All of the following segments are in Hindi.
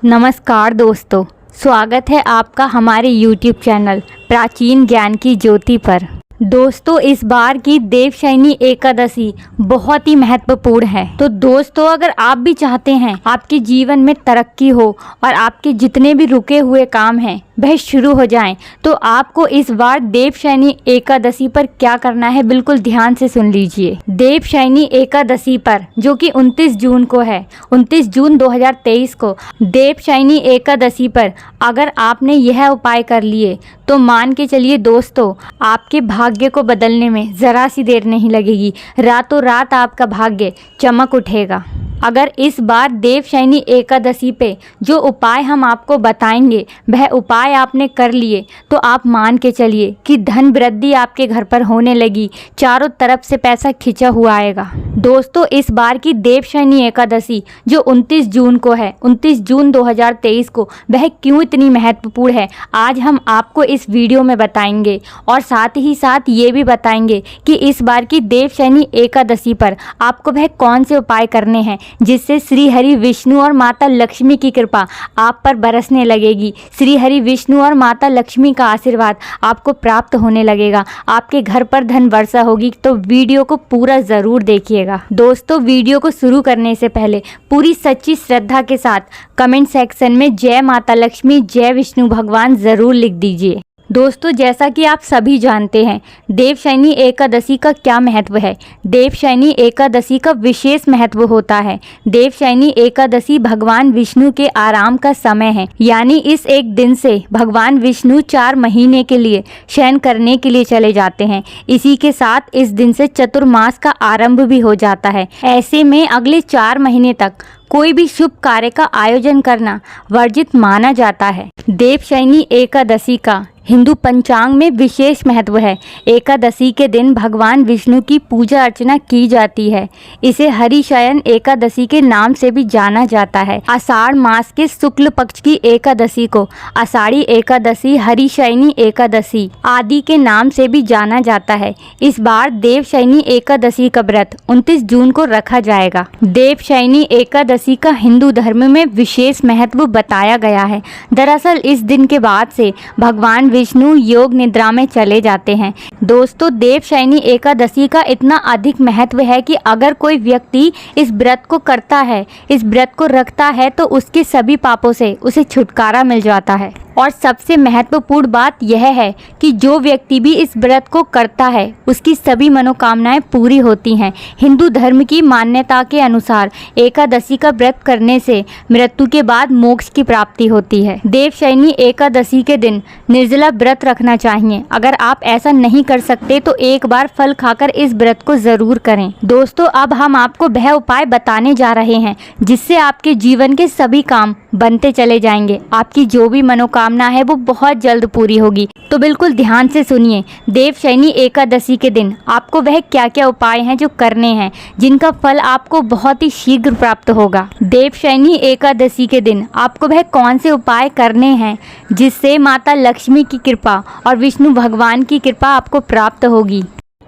नमस्कार दोस्तों, स्वागत है आपका हमारे YouTube चैनल प्राचीन ज्ञान की ज्योति पर। दोस्तों, इस बार की देवशयनी एकादशी बहुत ही महत्वपूर्ण है। तो दोस्तों, अगर आप भी चाहते हैं आपके जीवन में तरक्की हो और आपके जितने भी रुके हुए काम हैं वह शुरू हो जाएं, तो आपको इस बार देवशयनी एकादशी पर क्या करना है, बिल्कुल ध्यान से सुन लीजिए। देवशयनी एकादशी पर, जो कि 29 जून को है, 29 जून 2023 को देवशयनी एकादशी पर अगर आपने यह उपाय कर लिए तो मान के चलिए दोस्तों, आपके भाग्य को बदलने में ज़रा सी देर नहीं लगेगी। रातों रात आपका भाग्य चमक उठेगा। अगर इस बार देवशयनी एकादशी पे जो उपाय हम आपको बताएंगे वह उपाय आपने कर लिए तो आप मान के चलिए कि धन वृद्धि आपके घर पर होने लगी, चारों तरफ से पैसा खिंचा हुआ आएगा। दोस्तों, इस बार की देवशयनी एकादशी जो 29 जून को है, 29 जून 2023 को, वह क्यों इतनी महत्वपूर्ण है आज हम आपको इस वीडियो में बताएंगे। और साथ ही साथ ये भी बताएंगे कि इस बार की देवशयनी एकादशी पर आपको वह कौन से उपाय करने हैं जिससे श्री हरि विष्णु और माता लक्ष्मी की कृपा आप पर बरसने लगेगी। श्री हरि विष्णु और माता लक्ष्मी का आशीर्वाद आपको प्राप्त होने लगेगा, आपके घर पर धन वर्षा होगी। तो वीडियो को पूरा ज़रूर देखिएगा। दोस्तों, वीडियो को शुरू करने से पहले पूरी सच्ची श्रद्धा के साथ कमेंट सेक्शन में जय माता लक्ष्मी, जय विष्णु भगवान ज़रूर लिख दीजिए। दोस्तों, जैसा कि आप सभी जानते हैं देवशयनी एकादशी का क्या महत्व है। देवशयनी एकादशी का विशेष महत्व होता है। देवशयनी एकादशी भगवान विष्णु के आराम का समय है, यानी इस एक दिन से भगवान विष्णु 4 महीने के लिए शयन करने के लिए चले जाते हैं। इसी के साथ इस दिन से चतुर्मास का आरंभ भी हो जाता है। ऐसे में अगले 4 महीने तक कोई भी शुभ कार्य का आयोजन करना वर्जित माना जाता है। देवशयनी एकादशी का हिंदू पंचांग में विशेष महत्व है। एकादशी के दिन भगवान विष्णु की पूजा अर्चना की जाती है। इसे हरिशयन एकादशी के नाम से भी जाना जाता है। आषाढ़ मास के शुक्ल पक्ष की एकादशी को आषाढ़ी एकादशी, हरिशयनी एकादशी आदि के नाम से भी जाना जाता है। इस बार देवशयनी एकादशी का व्रत 29 जून को रखा जाएगा। देवशयनी एकादशी का हिंदू धर्म में विशेष महत्व बताया गया है। दरअसल इस दिन के बाद से भगवान विष्णु योग निद्रा में चले जाते हैं। दोस्तों, देवशयनी एकादशी का इतना अधिक महत्व है कि अगर कोई व्यक्ति इस व्रत को करता है, इस व्रत को रखता है, तो उसके सभी पापों से उसे छुटकारा मिल जाता है। और सबसे महत्वपूर्ण बात यह है कि जो व्यक्ति भी इस व्रत को करता है उसकी सभी मनोकामनाएं पूरी होती हैं। हिंदू धर्म की मान्यता के अनुसार एकादशी का व्रत करने से मृत्यु के बाद मोक्ष की प्राप्ति होती है। देवशयनी एकादशी के दिन निर्जला व्रत रखना चाहिए। अगर आप ऐसा नहीं कर सकते तो एक बार फल खाकर इस व्रत को जरूर करें। दोस्तों, अब हम आपको वह उपाय बताने जा रहे हैं जिससे आपके जीवन के सभी काम बनते चले जाएंगे। आपकी जो भी मनोकामना है वो बहुत जल्द पूरी होगी। तो बिल्कुल ध्यान से सुनिए। देवशयनी एकादशी के दिन आपको वह क्या क्या उपाय हैं जो करने हैं जिनका फल आपको बहुत ही शीघ्र प्राप्त होगा। देवशयनी एकादशी के दिन आपको वह कौन से उपाय करने हैं जिससे माता लक्ष्मी की कृपा और विष्णु भगवान की कृपा आपको प्राप्त होगी।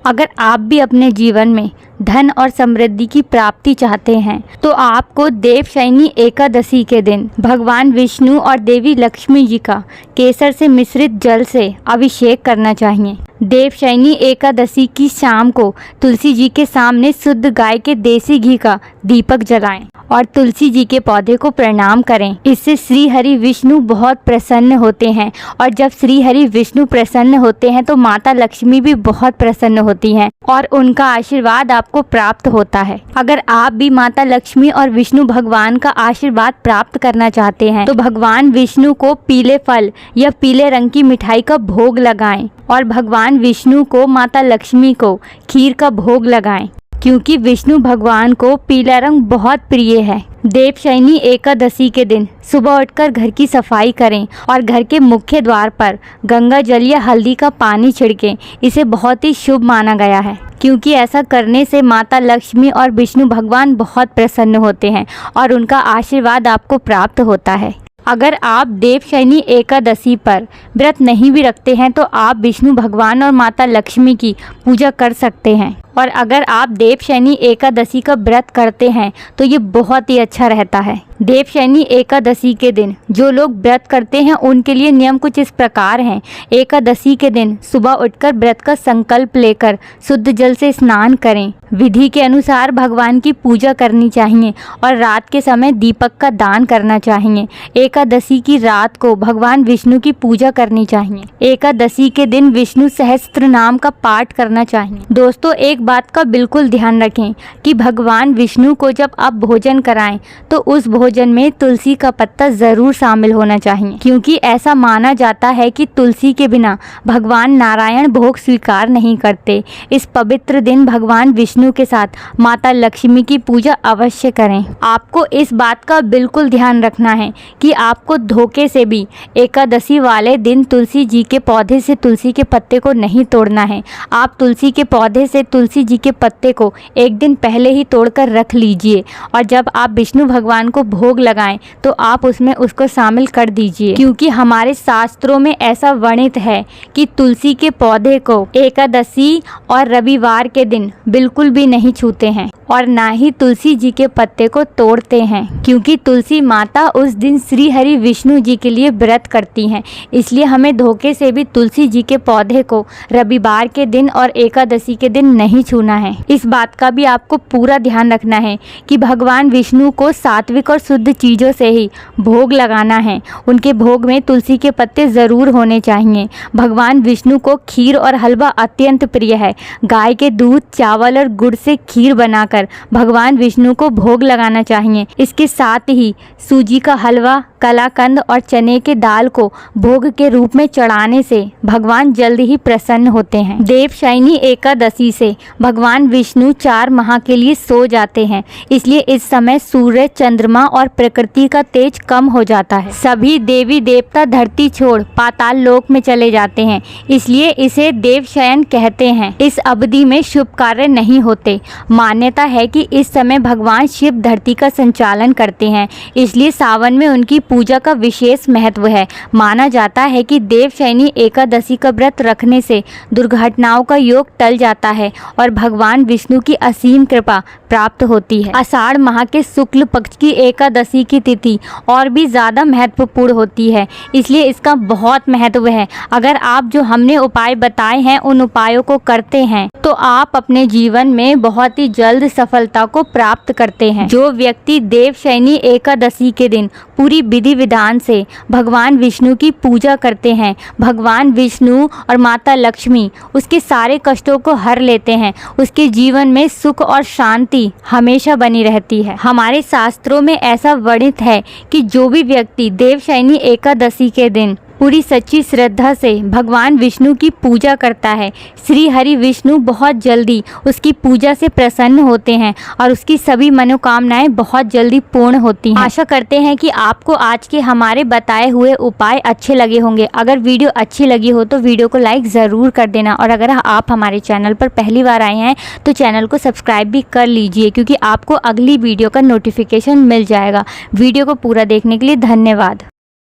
अगर आप भी अपने जीवन में धन और समृद्धि की प्राप्ति चाहते हैं तो आपको देवशयनी एकादशी के दिन भगवान विष्णु और देवी लक्ष्मी जी का केसर से मिश्रित जल से अभिषेक करना चाहिए। देवशयनी एकादशी की शाम को तुलसी जी के सामने शुद्ध गाय के देसी घी का दीपक जलाएं और तुलसी जी के पौधे को प्रणाम करें। इससे श्री हरि विष्णु बहुत प्रसन्न होते हैं और जब श्री हरि विष्णु प्रसन्न होते हैं तो माता लक्ष्मी भी बहुत प्रसन्न होती हैं और उनका आशीर्वाद आपको प्राप्त होता है। अगर आप भी माता लक्ष्मी और विष्णु भगवान का आशीर्वाद प्राप्त करना चाहते हैं तो भगवान विष्णु को पीले फल या पीले रंग की मिठाई का भोग लगाएं और भगवान विष्णु को, माता लक्ष्मी को खीर का भोग लगाएं, क्योंकि विष्णु भगवान को पीला रंग बहुत प्रिय है। देवशयनी एकादशी के दिन सुबह उठकर घर की सफाई करें और घर के मुख्य द्वार पर गंगा जल या हल्दी का पानी छिड़कें। इसे बहुत ही शुभ माना गया है, क्योंकि ऐसा करने से माता लक्ष्मी और विष्णु भगवान बहुत प्रसन्न होते हैं और उनका आशीर्वाद आपको प्राप्त होता है। अगर आप देवशयनी एकादशी पर व्रत नहीं भी रखते हैं तो आप विष्णु भगवान और माता लक्ष्मी की पूजा कर सकते हैं। और अगर आप देवशयनी एकादशी का व्रत करते हैं तो ये बहुत ही अच्छा रहता है। देवशयनी एकादशी के दिन जो लोग व्रत करते हैं उनके लिए नियम कुछ इस प्रकार हैं। एकादशी के दिन सुबह उठकर व्रत का संकल्प लेकर शुद्ध जल से स्नान करें। विधि के अनुसार भगवान की पूजा करनी चाहिए और रात के समय दीपक का दान करना चाहिए। एकादशी की रात को भगवान विष्णु की पूजा करनी चाहिए। एकादशी के दिन विष्णु सहस्त्र नाम का पाठ करना चाहिए। दोस्तों, एक बात का बिल्कुल ध्यान रखें कि भगवान विष्णु को जब आप भोजन कराएं तो उस भोजन में तुलसी का पत्ता जरूर शामिल होना चाहिए, क्योंकि ऐसा माना जाता है कि तुलसी के बिना भगवान नारायण भोग स्वीकार नहीं करते। इस पवित्र दिन भगवान विष्णु के साथ माता लक्ष्मी की पूजा अवश्य करें। आपको इस बात का बिल्कुल ध्यान रखना है कि आपको धोखे से भी एकादशी वाले दिन तुलसी जी के पौधे से तुलसी के पत्ते को नहीं तोड़ना है। आप तुलसी के पौधे से तुलसी जी के पत्ते को एक दिन पहले ही तोड़कर रख लीजिए और जब आप विष्णु भगवान को भोग लगाएं तो आप उसमें उसको शामिल कर दीजिए, क्योंकि हमारे शास्त्रों में ऐसा वर्णित है कि तुलसी के पौधे को एकादशी और रविवार के दिन बिल्कुल भी नहीं छूते हैं और ना ही तुलसी जी के पत्ते को तोड़ते हैं, क्योंकि तुलसी माता उस दिन श्री हरि विष्णु जी के लिए व्रत करती हैं। इसलिए हमें धोखे से भी तुलसी जी के पौधे को रविवार के दिन और एकादशी के दिन नहीं छूना है। इस बात का भी आपको पूरा ध्यान रखना है कि भगवान विष्णु को सात्विक और शुद्ध चीज़ों से ही भोग लगाना है। उनके भोग में तुलसी के पत्ते ज़रूर होने चाहिए। भगवान विष्णु को खीर और हलवा अत्यंत प्रिय है। गाय के दूध, चावल और गुड़ से खीर बनाकर भगवान विष्णु को भोग लगाना चाहिए। इसके साथ ही सूजी का हलवा, कलाकंद और चने के दाल को भोग के रूप में चढ़ाने से भगवान जल्द ही प्रसन्न होते हैं। देवशयनी एकादशी से भगवान विष्णु 4 माह के लिए सो जाते हैं, इसलिए इस समय सूर्य, चंद्रमा और प्रकृति का तेज कम हो जाता है। सभी देवी देवता धरती छोड़ पाताल लोक में चले जाते हैं, इसलिए इसे देवशयन कहते हैं। इस अवधि में शुभ कार्य नहीं होते। मान्यता है कि इस समय भगवान शिव धरती का संचालन करते हैं, इसलिए सावन में उनकी पूजा का विशेष महत्व है। माना जाता है कि देवशयनी एकादशी का व्रत रखने से दुर्घटनाओं का योग टल जाता है और भगवान विष्णु की असीम कृपा प्राप्त होती है। आषाढ़ माह के शुक्ल पक्ष की एकादशी की तिथि और भी ज़्यादा महत्वपूर्ण होती है, इसलिए इसका बहुत महत्व है। अगर आप जो हमने उपाय बताए हैं उन उपायों को करते हैं तो आप अपने जीवन में बहुत ही जल्द सफलता को प्राप्त करते हैं। जो व्यक्ति देवशयनी एकादशी के दिन पूरी विधि विधान से भगवान विष्णु की पूजा करते हैं, भगवान विष्णु और माता लक्ष्मी उसके सारे कष्टों को हर लेते हैं। उसके जीवन में सुख और शांति हमेशा बनी रहती है। हमारे शास्त्रों में ऐसा वर्णित है कि जो भी व्यक्ति देवशयनी एकादशी के दिन पूरी सच्ची श्रद्धा से भगवान विष्णु की पूजा करता है, श्री हरि विष्णु बहुत जल्दी उसकी पूजा से प्रसन्न होते हैं और उसकी सभी मनोकामनाएं बहुत जल्दी पूर्ण होती हैं। आशा करते हैं कि आपको आज के हमारे बताए हुए उपाय अच्छे लगे होंगे। अगर वीडियो अच्छी लगी हो तो वीडियो को लाइक ज़रूर कर देना और अगर आप हमारे चैनल पर पहली बार आए हैं तो चैनल को सब्सक्राइब भी कर लीजिए, क्योंकि आपको अगली वीडियो का नोटिफिकेशन मिल जाएगा। वीडियो को पूरा देखने के लिए धन्यवाद।